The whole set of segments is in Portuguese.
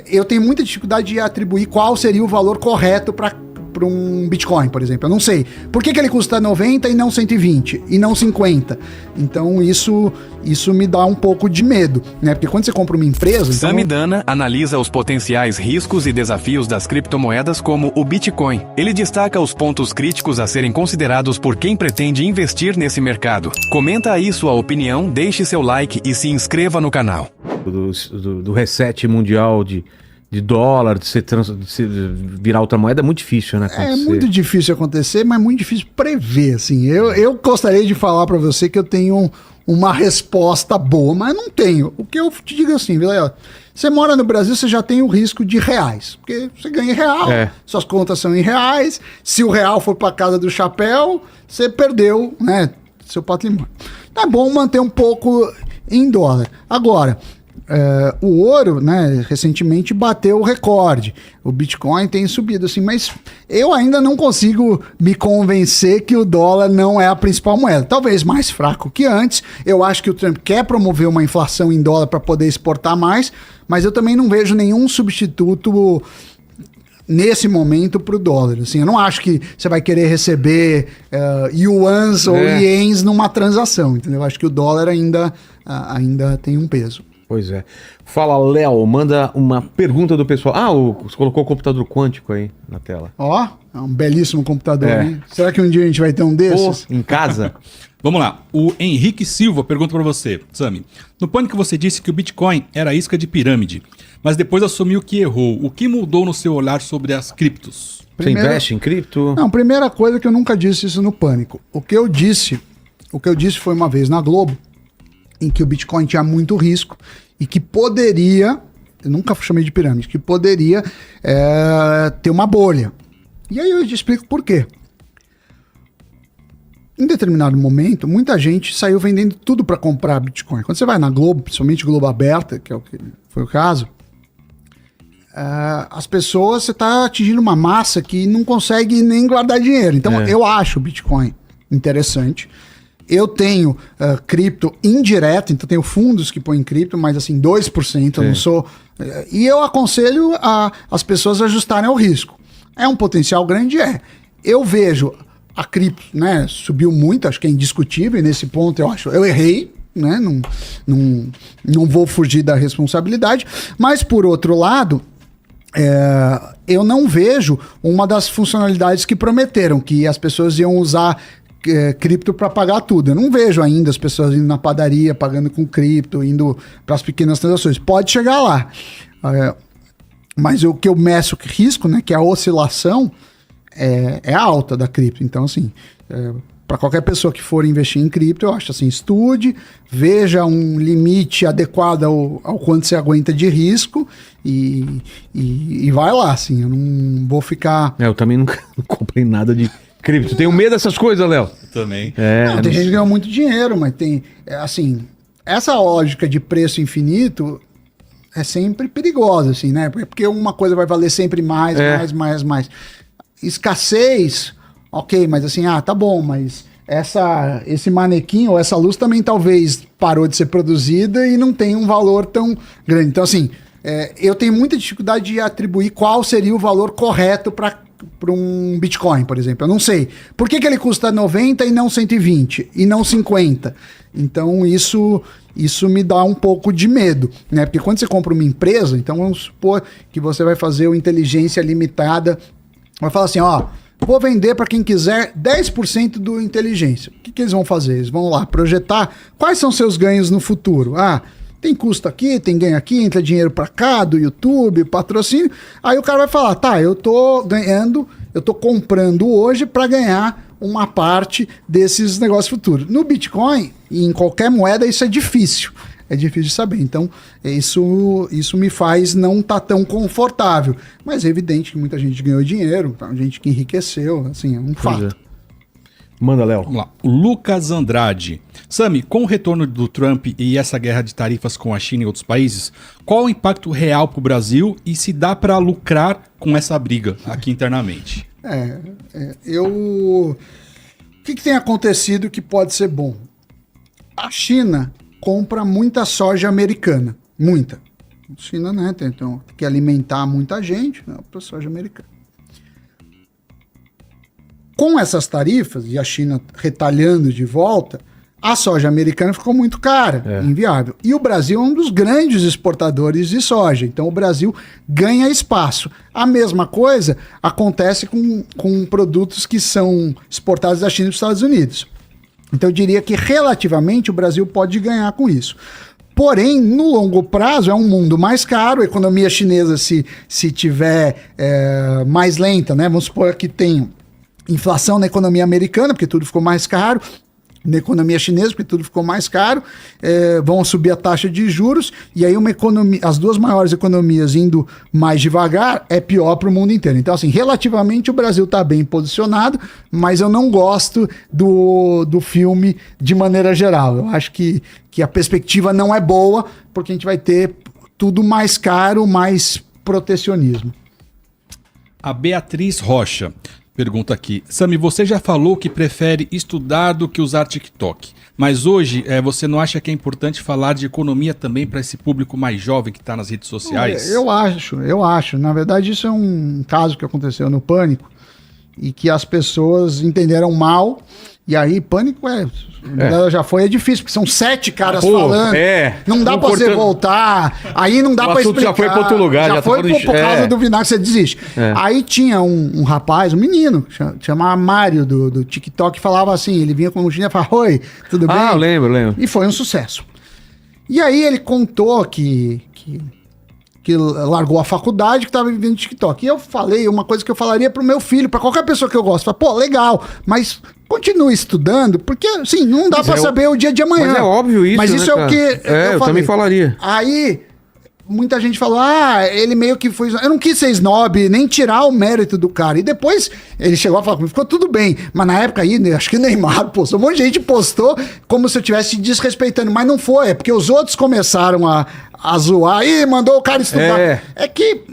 Eu tenho muita dificuldade de atribuir qual seria o valor correto para um Bitcoin, por exemplo. Eu não sei. Por que ele custa 90 e não 120 e não 50? Então isso me dá um pouco de medo, né? Porque quando você compra uma empresa... Samidana analisa os potenciais riscos e desafios das criptomoedas como o Bitcoin. Ele destaca os pontos críticos a serem considerados por quem pretende investir nesse mercado. Comenta aí sua opinião, deixe seu like e se inscreva no canal. Do reset mundial de dólar, de se virar outra moeda, é muito difícil, né? É muito difícil acontecer, mas muito difícil prever, assim. Eu gostaria de falar para você que eu tenho uma resposta boa, mas não tenho. O que eu te digo assim, Vilela, você mora no Brasil, você já tem o risco de reais, porque você ganha em real, suas contas são em reais, se o real for para casa do chapéu, você perdeu, né, seu patrimônio. Tá bom manter um pouco em dólar. Agora... o ouro, né, recentemente bateu o recorde. O Bitcoin tem subido assim, mas eu ainda não consigo me convencer que o dólar não é a principal moeda. Talvez mais fraco que antes. Eu acho que o Trump quer promover uma inflação em dólar para poder exportar mais, mas eu também não vejo nenhum substituto nesse momento para o dólar. Assim, eu não acho que você vai querer receber yuans ou ienes numa transação, entendeu? Eu acho que o dólar ainda tem um peso. Pois é. Fala, Léo, manda uma pergunta do pessoal. Você colocou o computador quântico aí na tela. Ó, é um belíssimo computador, hein? Será que um dia a gente vai ter um desses? Em casa? Vamos lá. O Henrique Silva pergunta para você, Sami. No Pânico você disse que o Bitcoin era isca de pirâmide, mas depois assumiu que errou. O que mudou no seu olhar sobre as criptos? Você investe em cripto? Não, primeira coisa que eu nunca disse isso no Pânico. O que eu disse foi uma vez na Globo, em que o Bitcoin tinha muito risco e que poderia, eu nunca chamei de pirâmide, que poderia ter uma bolha. E aí eu te explico por quê. Em determinado momento, muita gente saiu vendendo tudo para comprar Bitcoin. Quando você vai na Globo, principalmente Globo Aberta, que é o que foi o caso, as pessoas, você está atingindo uma massa que não consegue nem guardar dinheiro. Então eu acho o Bitcoin interessante. Eu tenho cripto indireto, então tenho fundos que põem cripto, mas assim, 2%, eu não sou... E eu aconselho as pessoas a ajustarem ao risco. É um potencial grande? Eu vejo a cripto, né, subiu muito, acho que é indiscutível, e nesse ponto eu errei, né, não vou fugir da responsabilidade, mas por outro lado... eu não vejo uma das funcionalidades que prometeram, que as pessoas iam usar cripto para pagar tudo. Eu não vejo ainda as pessoas indo na padaria pagando com cripto, indo para as pequenas transações. Pode chegar lá. Mas o que eu meço risco, né, que é a oscilação, é alta da cripto. Então, assim, para qualquer pessoa que for investir em cripto, eu acho assim, estude, veja um limite adequado ao quanto você aguenta de risco e vai lá, assim. Eu não vou ficar... Eu também nunca comprei nada de cripto. Tenho medo dessas coisas, Léo. Também. Tem gente que ganhou muito dinheiro, mas tem... assim, essa lógica de preço infinito é sempre perigosa, assim, né? Porque uma coisa vai valer sempre mais. Escassez, ok, mas assim, tá bom, mas esse manequim ou essa luz também talvez parou de ser produzida e não tem um valor tão grande. Então, assim, eu tenho muita dificuldade de atribuir qual seria o valor correto para um Bitcoin, por exemplo. Eu não sei. Por que ele custa 90 e não 120 e não 50? Então isso me dá um pouco de medo, né? Porque quando você compra uma empresa, então vamos supor que você vai fazer o inteligência limitada, vai falar assim, vou vender para quem quiser 10% do inteligência. O que eles vão fazer? Eles vão lá projetar quais são seus ganhos no futuro. Tem custo aqui, tem ganho aqui, entra dinheiro para cá, do YouTube, patrocínio. Aí o cara vai falar, eu tô comprando hoje para ganhar uma parte desses negócios futuros. No Bitcoin e em qualquer moeda isso é difícil. É difícil de saber. Então, isso me faz não estar tão confortável. Mas é evidente que muita gente ganhou dinheiro, gente que enriqueceu, assim, é um fato. Manda, Léo. Vamos lá. O Lucas Andrade. Sami, com o retorno do Trump e essa guerra de tarifas com a China e outros países, qual o impacto real para o Brasil e se dá para lucrar com essa briga aqui internamente? O que tem acontecido que pode ser bom? A China compra muita soja americana. Muita. A China, né, tem que alimentar muita gente, né, para a soja americana. Com essas tarifas, e a China retalhando de volta, a soja americana ficou muito cara, inviável. E o Brasil é um dos grandes exportadores de soja, então o Brasil ganha espaço. A mesma coisa acontece com produtos que são exportados da China e dos Estados Unidos. Então eu diria que relativamente o Brasil pode ganhar com isso. Porém, no longo prazo é um mundo mais caro, a economia chinesa se tiver mais lenta, né? Vamos supor que tem inflação na economia americana, porque tudo ficou mais caro, na economia chinesa, porque tudo ficou mais caro, vão subir a taxa de juros, e aí as duas maiores economias indo mais devagar é pior para o mundo inteiro. Então, assim, relativamente o Brasil está bem posicionado, mas eu não gosto do filme de maneira geral. Eu acho que a perspectiva não é boa, porque a gente vai ter tudo mais caro, mais protecionismo. A Beatriz Rocha pergunta aqui. Sami, você já falou que prefere estudar do que usar TikTok, mas hoje você não acha que é importante falar de economia também para esse público mais jovem que está nas redes sociais? Eu acho. Na verdade, isso é um caso que aconteceu no Pânico e que as pessoas entenderam mal. E aí, Pânico já foi, é difícil, porque são 7 caras falando. Não dá pra você voltar. Aí não dá pra explicar. Já foi pra outro lugar. Já foi por causa do vinagre, você desiste. Aí tinha um rapaz, um menino, chamava Mário, do TikTok, falava assim, ele vinha com um mochilinha e falava, oi, tudo bem? Ah, eu lembro. E foi um sucesso. E aí ele contou que largou a faculdade, que estava vivendo TikTok. E eu falei uma coisa que eu falaria pro meu filho, para qualquer pessoa que eu gosto. Falei, pô, legal, mas continue estudando, porque, assim, não dá para saber o dia de amanhã. Mas é óbvio isso, mas isso, né, é o que eu também falaria. Aí, muita gente falou, ele meio que foi... Eu não quis ser snob, nem tirar o mérito do cara. E depois ele chegou a falar comigo, ficou tudo bem. Mas na época aí, acho que Neymar postou, um monte de gente postou como se eu estivesse desrespeitando. Mas não foi, é porque os outros começaram a zoar, mandou o cara estudar.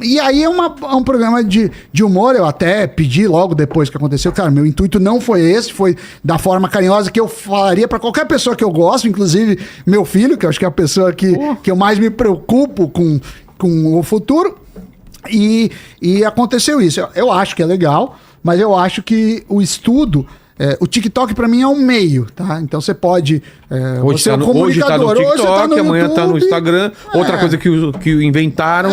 E aí é um programa de humor, eu até pedi logo depois que aconteceu, cara, meu intuito não foi esse, foi da forma carinhosa que eu falaria pra qualquer pessoa que eu gosto, inclusive meu filho, que eu acho que é a pessoa que eu mais me preocupo com o futuro, e aconteceu isso. Eu acho que é legal, mas eu acho que o estudo... o TikTok pra mim é um meio, tá? Então você pode... Hoje tá no TikTok, amanhã tá no Instagram. Outra coisa que inventaram...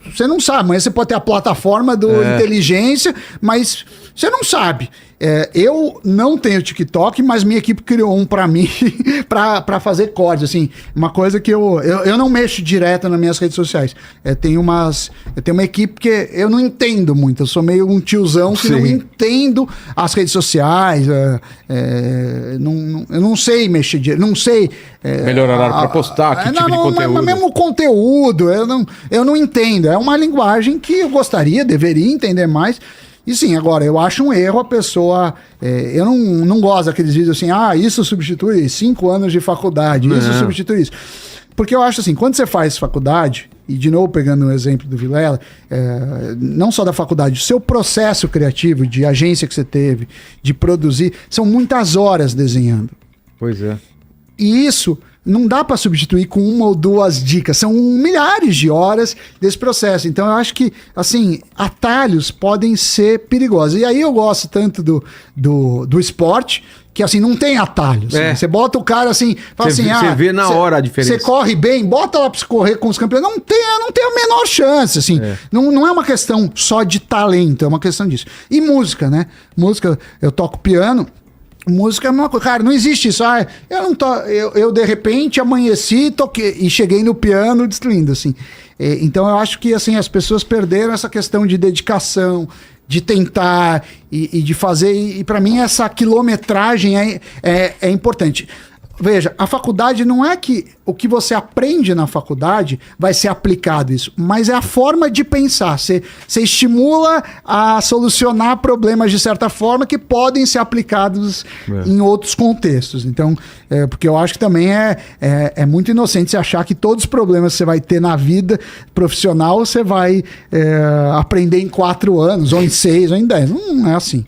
Você não sabe. Amanhã você pode ter a plataforma do inteligência, mas você não sabe. Eu não tenho TikTok, mas minha equipe criou um pra mim pra fazer cortes, assim. Uma coisa que eu não mexo direto nas minhas redes sociais. Eu tenho uma equipe que eu não entendo muito. Eu sou meio um tiozão que não entendo as redes sociais. Eu não sei mexer direto. Não sei... melhor horário pra postar, que tipo de conteúdo. Mas mesmo conteúdo, eu não entendo. É uma linguagem que eu deveria entender mais. E sim, agora, eu acho um erro a pessoa... eu não gosto daqueles vídeos assim, isso substitui 5 anos de faculdade, isso substitui isso. Porque eu acho assim, quando você faz faculdade, e de novo pegando o exemplo do Vilela, não só da faculdade, o seu processo criativo, de agência que você teve, de produzir, são muitas horas desenhando. Pois é. E isso... não dá para substituir com 1 ou 2 dicas, são milhares de horas desse processo. Então eu acho que, assim, atalhos podem ser perigosos. E aí eu gosto tanto do esporte, que assim, não tem atalhos. Você bota o cara assim, fala assim, você vê na hora a diferença. Você corre bem, bota lá pra você correr com os campeões. Não tem a menor chance, assim. Não é uma questão só de talento, é uma questão disso. E música, né? Música, eu toco piano. Música é uma coisa, cara, não existe isso. Eu de repente amanheci, toquei e cheguei no piano destruindo, assim. Então eu acho que assim, as pessoas perderam essa questão de dedicação, de tentar e de fazer. E para mim essa quilometragem é importante. Veja, a faculdade não é que o que você aprende na faculdade vai ser aplicado isso, mas é a forma de pensar. Você estimula a solucionar problemas de certa forma que podem ser aplicados em outros contextos. Então, porque eu acho que também é muito inocente você achar que todos os problemas que você vai ter na vida profissional você vai aprender em 4 anos, ou em 6, ou em 10. Não é assim.